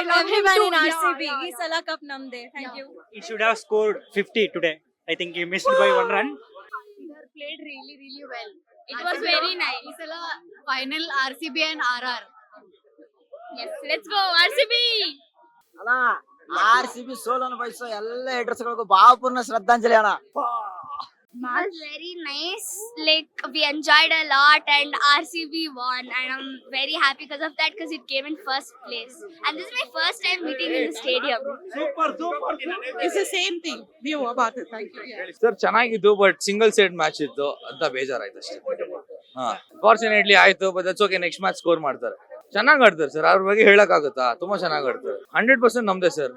I love him everyone too. in RCB. Yeah. He Salah Cup namde. Thank you. He should have scored 50 today. I think he missed by one run. Played really well. It was very nice. Final RCB and RR. Yes, let's go RCB. ಅಣ್ಣ RCB ಸೋಲನ್ನು ಬಯಸೋ ಎಲ್ಲ ಹೆಡ್ರಸ್ಗಳಿಗೂ ಭಾವಪೂರ್ಣ ಶ್ರದ್ಧಾಂಜಲಿ ಅಣ್ಣ. It was very nice. Like we enjoyed a lot, and RCB won, and I'm very happy because of that because it came in first place. And this is my first time meeting in the stadium. It's the same thing. View about it. Thank you. Yeah. Sir ಚೆನ್ನಾಗಿತ್ತು but single side match ಇತ್ತು ಅಂತ ಬೇಜಾರಾಯ್ತು ಅಷ್ಟೇ. Fortunately ಆಯ್ತು but that's okay. Next match score ಮಾಡ್ತಾರೆ. ಚೆನ್ನಾಗಿ ಆಡ್ತಾರೆ sir, ಅವ್ರ ಬಗ್ಗೆ ಹೇಳಕ್ ಆಗುತ್ತಾ? ತುಂಬಾ ಚೆನ್ನಾಗಿ ಆಡ್ತಾರೆ. 100% ನಮ್ದೆ ಸರ್.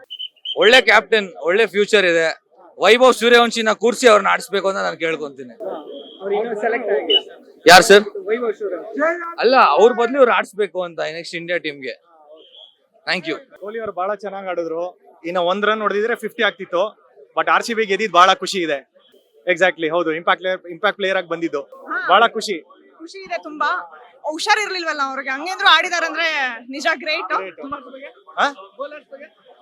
ಒಳ್ಳೆ ಕ್ಯಾಪ್ಟನ್, ಒಳ್ಳೆ ಫ್ಯೂಚರ್ ಇದೆ. ವೈಭವ್ ಸೂರ್ಯವಂಶಿನ ಕೂರ್ಸಿ ಅವ್ರನ್ನ ಆಡಿಸ್ಬೇಕು ಅಂತ ನಾನು ಕೇಳ್ಕೊಂತೀನಿ. ಯಾರು ಸರ್? ಅಲ್ಲ, ಅವ್ರ ಬದ್ಲು ಇವ್ರು ಆಡಿಸ್ಬೇಕು ಅಂತ ನೆಕ್ಸ್ಟ್ ಇಂಡಿಯಾ ಟೀಮ್ಗೆ. Thank you. ಕೊಹ್ಲಿ ಅವರು ಬಹಳ ಚೆನ್ನಾಗಿ ಆಡಿದ್ರು. ಇನ್ನು 1 ರನ್ ಹೊಡೆದಿದ್ರೆ 50 ಆಗ್ತಿತ್ತು. ಬಟ್ RCB ಗೆದ್ದಿದ್ದು ಬಹಳ ಖುಷಿ ಇದೆ. ಎಕ್ಸಾಕ್ಟ್ಲಿ ಹೌದು. ಇಂಪ್ಯಾಕ್ಟ್ ಪ್ಲೇಯರ್ ಆಗಿ ಬಂದಿದ್ದು ಬಹಳ ಖುಷಿ ಇದೆ ತುಂಬಾ. ಹುಷಾರಿರ್ಲಿಲ್ವಲ್ಲ ಅವ್ರಿಗೆ, ಹಂಗೇಂದ್ರು ಆಡಿದಾರಂದ್ರೆ ನಿಜ ಗ್ರೇಟ್.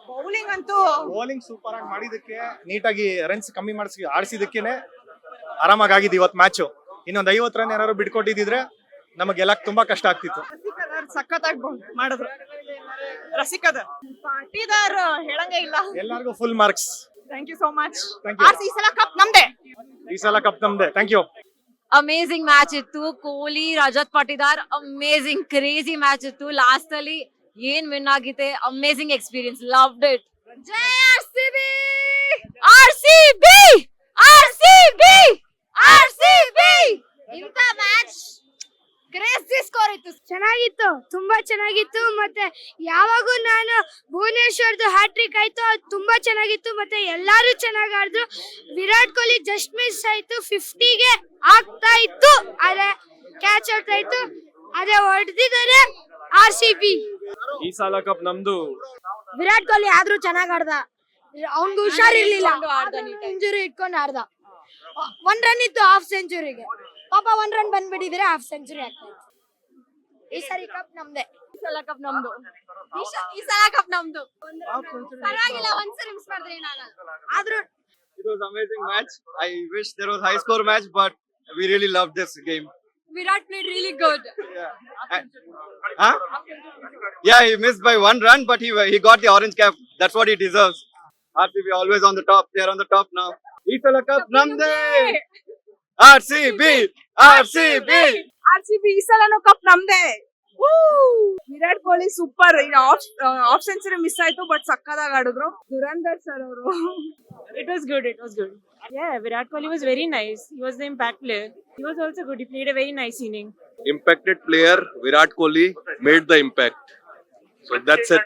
ಬೌಲಿಂಗ್ ಅಂತೂ ಬೌಲಿಂಗ್ ಸೂಪರ್ ಆಗಿ ಮಾಡಿದಕ್ಕೆ, ನೀಟಾಗಿ ರನ್ಸ್ ಕಮ್ಮಿ ಆಡಿಸಿದಕ್ಕೇನೆ ಆರಾಮಾಗಿ ಆಗಿದ್ದು ಇವತ್ತು ಮ್ಯಾಚ್. ಇನ್ನೊಂದು 50 ರನ್ ಏನಾದ್ರು ಬಿಟ್ಕೊಟ್ಟಿದ್ರೆ ನಮಗೆ ಗೆಲ್ಲಕ್ ತುಂಬಾ ಕಷ್ಟ ಆಗ್ತಿತ್ತು. ಸಖತ್ತಾಗಿ ಮಾಡಿದ್ರು. ರಸಿಕದ ಪಾಟೀದಾರ್ ಹೇಳಂಗೆ ಇಲ್ಲ. ಎಲ್ಲರಿಗೂ full marks. Thank you so much. Thank you. ಈ ಸಲ ಕಪ್ ನಮ್ದೆ. ಈ ಸಲ ಕಪ್ ನಮ್ದೆ. Thank you. ಅಮೇಜಿಂಗ್ ಮ್ಯಾಚ್ ಇತ್ತು. Kohli, Rajat Patidar amazing crazy match ಇತ್ತು. ಲಾಸ್ಟ್ ಅಲ್ಲಿ ಏನ್ ವಿನ್ ಆಗಿದೆ, amazing experience. Loved it. Jai RCB! RCB! RCB! RCB! ಇಂಥ ಮ್ಯಾಚ್ ಕ್ರೇಜಿ ಸ್ಕೋರ್ ಇತ್ತು. ಚೆನ್ನಾಗಿತ್ತು, ತುಂಬಾ ಚೆನ್ನಾಗಿತ್ತು. ಮತ್ತೆ ಯಾವಾಗೂ ನಾನು ಭುವನೇಶ್ವರ್ದು ಹ್ಯಾಟ್ರಿಕ್ ಆಯ್ತು, ಅದು ತುಂಬಾ ಚೆನ್ನಾಗಿತ್ತು. ಮತ್ತೆ ಎಲ್ಲಾರು ಚೆನ್ನಾಗಿ ಆಡಿದ್ರು. ವಿರಾಟ್ ಕೊಹ್ಲಿ ಜಸ್ಟ್ ಮಿಸ್ ಆಯ್ತು. 50ಗೆ ಆಗ್ತಾ ಇತ್ತು, ಅದೇ ಕ್ಯಾಚ್ ಆಗ್ತಾ ಇತ್ತು, ಅದೇ ಹೊಡೆದಿದ್ದಾರೆ RCB. ಈ ಸಲ ಕಪ್ ನಮ್ದು. ವಿರಾಟ್ ಕೊಹ್ಲಿ ಆದ್ರೂ ಚೆನ್ನಾಗಿ ಆಡ್ದ. ಅವ್ನ್ಗೆ ಹುಷಾರಿರ್ಲಿಲ್ಲ, ಇಂಜುರಿ ಇಟ್ಕೊಂಡು ಆಡ್ದ. 1 ರನ್ ಇತ್ತು ಹಾಫ್ ಸೆಂಚುರಿಗೆ. ಪಾಪ 1 ರನ್ ಬಂದ್ಬಿಟ್ಟಿದ್ರೆ ಹಾಫ್ ಸೆಂಚುರಿ ಆಗ್ತಾ ಇತ್ತು. ಈ ಸರಿ ಕಪ್ ನಮ್ದೆ. ಈ ಸಲ ಕಪ್ ನಮ್ದು. ಈ ಸಲ ಕಪ್ ನಮ್ದು. ಪರವಾಗಿಲ್ಲ, ಒಂದ್ಸರಿ ಮಿಸ್ ಮಾಡಿದ್ರೆ ಏನಾಗಲ್ಲ. ಆದ್ರೂ It was amazing match. I wish there was high score match, but we really loved this game. Virat played really good. Huh? Yeah, he missed by 1 run, but he got the orange cap. That's what he deserves. RCB always on the top. They are on the top now. Isala Cup namde. RCB, RCB. RCB ಈ ಸಲನು cup ನಮ್ದೆ. Virat Kohli super. Of century miss ಆಯ್ತು, but ಸಕ್ಕದಾಗಿ ಆಡಿದ್ರು. Dhurandhar sir ಅವರು. It was good. Yeah, Virat Kohli was very nice. He was the impact player. He was also good. He played a very nice inning. Impacted player Virat Kohli made the impact. So that's it.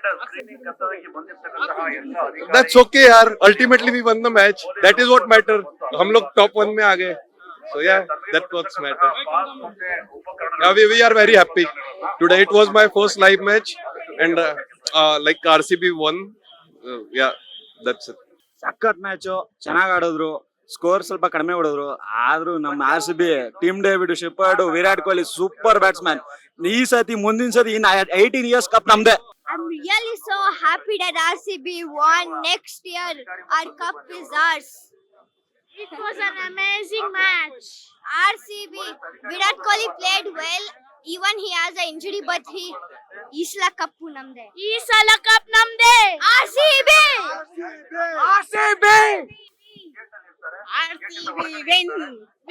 That's okay, yaar. Ultimately we won the match. That is what matters. हम लोग top 1 में आ गए. So yeah, that's what's matter. Yeah, we are very happy. Today it was my first live match, and like RCB won. Yeah, that's it. ಸಖತ್ match. ಚೆನ್ನಾಗಿ ಆಡಿದ್ರು. Score ಸ್ವಲ್ಪ ಕಡಿಮೆ ಹೊಡೆದ್ರು. ಆದ್ರೂ ನಮ್ಮ RCB team David Shepherd, Virat Kohli super batsman. ಈ ಸತಿ ಮುಂದಿನ ಸತಿ ಇನ್ 18 years ಕಪ್ ನಮ್ದೆ. I'm really so happy that RCB won. Next year our cup is ours. It was an amazing match. RCB, Virat Kohli played well. Even he has an injury, but Isla Cup namde. Isla Cup namde. RCB. RCB win.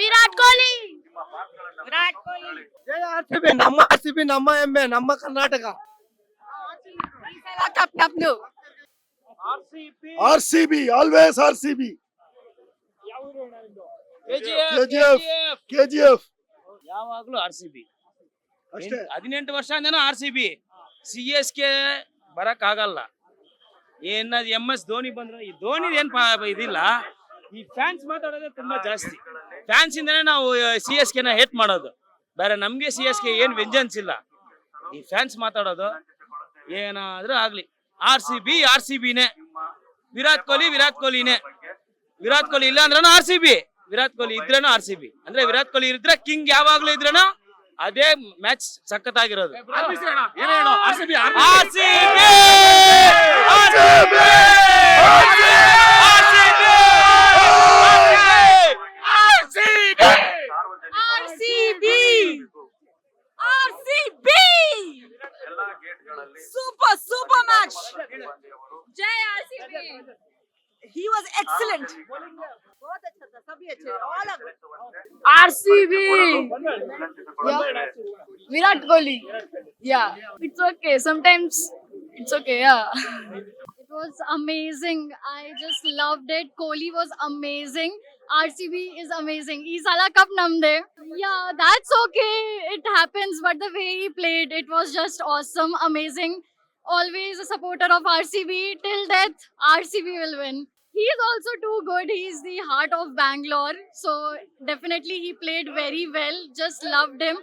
Virat Kohli. Jai RCB. ನಮ್ಮ RCB, ನಮ್ಮ ಹೆಮ್ಮೆ, ನಮ್ಮ ಕರ್ನಾಟಕ. ಈ ಸಲ cup ನಮ್ದು. RCB, always RCB. KGF. ಯಾವಾಗ್ಲೂ RCB. ಅಷ್ಟೇ. 18 ವರ್ಷದಿಂದನೂ RCB. CSK ಬರಕ್ ಆಗಲ್ಲ. ಏನದು MS ಧೋನಿ ಬಂದ್ರು, ಈ ಧೋನಿ ಏನ್ ಇದಿಲ್ಲ. ಈ ಫ್ಯಾನ್ಸ್ ಮಾತಾಡೋದೇ ತುಂಬಾ ಜಾಸ್ತಿ. ಫ್ಯಾನ್ಸ್ ಇಂದನೇ ನಾವು CSK ನ ಹೇಟ್ ಮಾಡೋದು. ಬೇರೆ ನಮ್ಗೆ CSK ಏನ್ ವೆಂಜನ್ಸ್ ಇಲ್ಲ. ಈ ಫ್ಯಾನ್ಸ್ ಮಾತಾಡೋದು ಏನಾದ್ರೂ ಆಗ್ಲಿ. RCBನೇ. ವಿರಾಟ್ ಕೊಹ್ಲಿನೇ. ವಿರಾಟ್ ಕೊಹ್ಲಿ ಇಲ್ಲ ಅಂದ್ರೂ RCB. ವಿರಾಟ್ ಕೊಹ್ಲಿ ಇದ್ರೇನು RCB. ಅಂದ್ರೆ ವಿರಾಟ್ ಕೊಹ್ಲಿ ಇದ್ರೆ ಕಿಂಗ್ ಯಾವಾಗ್ಲೂ ಇದ್ರೇನು ಅದೇ match ಸಖತ್ತಾಗಿರೋದು. super match. Jai RCB. He was excellent. बहुत अच्छा था, सभी अच्छे, all are good. RCB. Virat Kohli. Yeah. It's okay. Sometimes it's okay. Yeah. It was amazing. I just loved it. Kohli was amazing. RCB is amazing. Isala Cup namde. Yeah, that's okay. It happens, but the way he played, it was just awesome, amazing. Always a supporter of RCB till death. RCB will win. He is also too good. He is the heart of Bangalore. So definitely he played very well. Just loved him.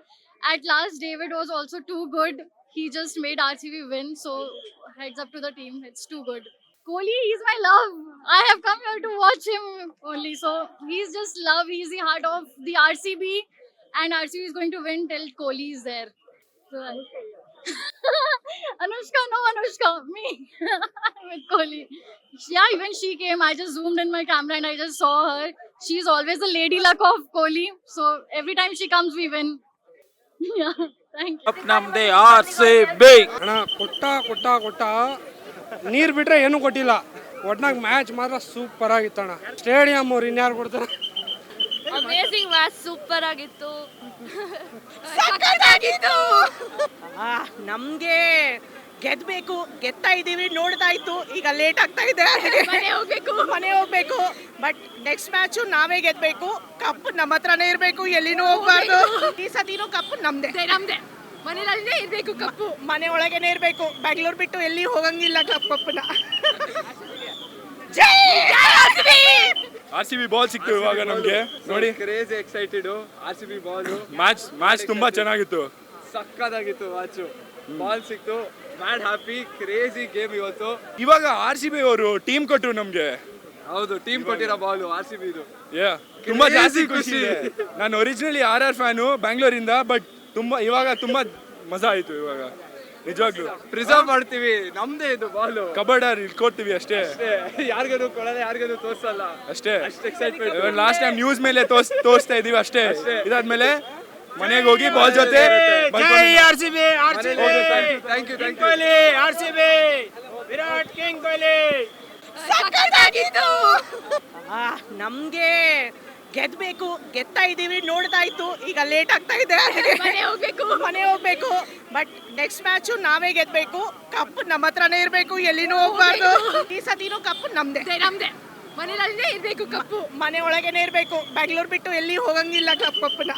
At last, David was also too good. He just made RCB win. So heads up to the team. It's too good. Kohli, he's my love. I have come here to watch him only. So he's just love. He's the heart of the RCB. And RCB is going to win till Kohli is there. So, Anushka, no Anushka, me with Kohli. Yeah, even she came. I just zoomed in my camera and I just saw her. She's always the lady luck of Kohli. So every time she comes, we win. Yeah, thank you. ನಮ್ದೇ RCB. ಅಣ್ಣ ಕೊಟ್ಟ ನೀರ್ ಬಿಟ್ರೆ ಏನು ಕೊಟ್ಟಿಲ್ಲ. ಒಟ್ನಾಗ match ಮಾತ್ರ super ಆಗಿತ್ತಣ್ಣ. Stadium ಅವ್ರು ಇನ್ಯಾರು ಕೊಡ್ತಾರೆ? Amazing match, super ಆಗಿತ್ತು. ನಮ್ಗೆ ಗೆದ್ಬೇಕು, ಗೆದ್ತಾ ಇದೀವಿ, ನೋಡ್ತಾ ಇತ್ತು. ಈಗ ಲೇಟ್ ಆಗ್ತಾ ಇದೆ, ಮನೆ ಹೋಗ್ಬೇಕು. ಬಟ್ ನೆಕ್ಸ್ಟ್ ಮ್ಯಾಚ್ ನಾವೇ ಗೆದ್ಬೇಕು. ಕಪ್ ನಮ್ಮ ಹತ್ರನೇ ಇರ್ಬೇಕು, ಎಲ್ಲಿನೂ ಹೋಗ್ಬಾರ್ದು. ಈ ಸತಿನೂ ಕಪ್ ನಮ್ದೇ. ಮನೆಯಲ್ಲೇ ಇರ್ಬೇಕು ಕಪ್ಪು. ಮನೆ ಒಳಗೇನೆ ಇರ್ಬೇಕು. ಬ್ಯಾಂಗ್ಳೂರ್ ಬಿಟ್ಟು ಎಲ್ಲಿ ಹೋಗಂಗಿಲ್ಲ ಕಪ್ಪನ್ನ. RCB ಬಾಲ್ ಸಿಕ್ತು ಇವಾಗ ನಮ್ಗೆ ನೋಡಿ. Crazy excited. RCB ball match ತುಂಬಾ ಚೆನ್ನಾಗಿತ್ತು. ಸಕ್ಕದಾಗಿತ್ತು ಮ್ಯಾಚ್. ಬಾಲ್ ಸಿಕ್ತು, ಮ್ಯಾಡ್ ಹ್ಯಾಪಿ, ಕ್ರೇಜಿ ಗೇಮ್ ಇವತ್ತು. ಇವಾಗ RCB ಅವರು ಟೀಮ್ ಕೊಟ್ರು ನಮ್ಗೆ. ಹೌದು, ಟೀಮ್ ಕೊಟ್ಟಿರೋ ಬಾಲ್ RCB ಇದು. ತುಂಬಾ ಜಾಸ್ತಿ ಖುಷಿ ಇದೆ. ನಾನು ಒರಿಜಿನಲಿ RR ಫ್ಯಾನು ಬ್ಯಾಂಗ್ಳೂರಿಂದ. ಬಟ್ ಇವಾಗ ತುಂಬಾ ಮಜಾ ಆಯ್ತು. ಇವಾಗ ನಿಜವಾಗ್ಲೂ ಪ್ರಿಸರ್ವ್ ಮಾಡ್ತೀವಿ, ನಮ್ದೇ ಇದು ಬಾಲ್. ಕಬಡ್ಡರ್ ಇಲ್ಲಿ ಕೊಡ್ತೀವಿ ಅಷ್ಟೇ. ಯಾರಿಗೂ ಕೊಡಲ್ಲ, ಯಾರಿಗೂ ತೋರ್ಸಲ್ಲ ಅಷ್ಟೇ. ಅಷ್ಟು ಎಕ್ಸೈಟ್ಮೆಂಟ್. ಲಾಸ್ಟ್ ಟೈಮ್ ನ್ಯೂಸ್ ಮೇಲೆ ತೋರಿಸ್ತಾ ಇದೀವಿ ಅಷ್ಟೇ. ಇದಾದ್ಮೇಲೆ ಮನೆಗೆ ಹೋಗಿ ಬಾಲ್ ಜೊತೆ RCB. Thank you RCB. Virat king Kohli. ನಮ್ಗೆ ಗೆದ್ಬೇಕು, ಗೆದ್ತಾ ಇದೀವಿ, ನೋಡ್ತಾ ಇತ್ತು. ಈಗ ಲೇಟ್ ಆಗ್ತಾ ಇದೆ, ಮನೆ ಹೋಗ್ಬೇಕು. ಬಟ್ ನೆಕ್ಸ್ಟ್ ಮ್ಯಾಚ್ ನಾವೇ ಗೆದ್ಬೇಕು. ಕಪ್ ನಮ್ಮ ಹತ್ರನೇ ಇರ್ಬೇಕು, ಎಲ್ಲಿನೂ ಹೋಗ್ಬಾರ್ದು. ಈ ಸತಿನೂ ಕಪ್ ನಮ್ದೇ. ಮನೆಯಲ್ಲೇ ಇರ್ಬೇಕು ಕಪ್ಪು. ಮನೆ ಒಳಗೇನೆ ಇರ್ಬೇಕು. ಬ್ಯಾಂಗ್ಳೂರ್ ಬಿಟ್ಟು ಎಲ್ಲಿ ಹೋಗಂಗಿಲ್ಲ ಕಪ್ಪನ್ನ.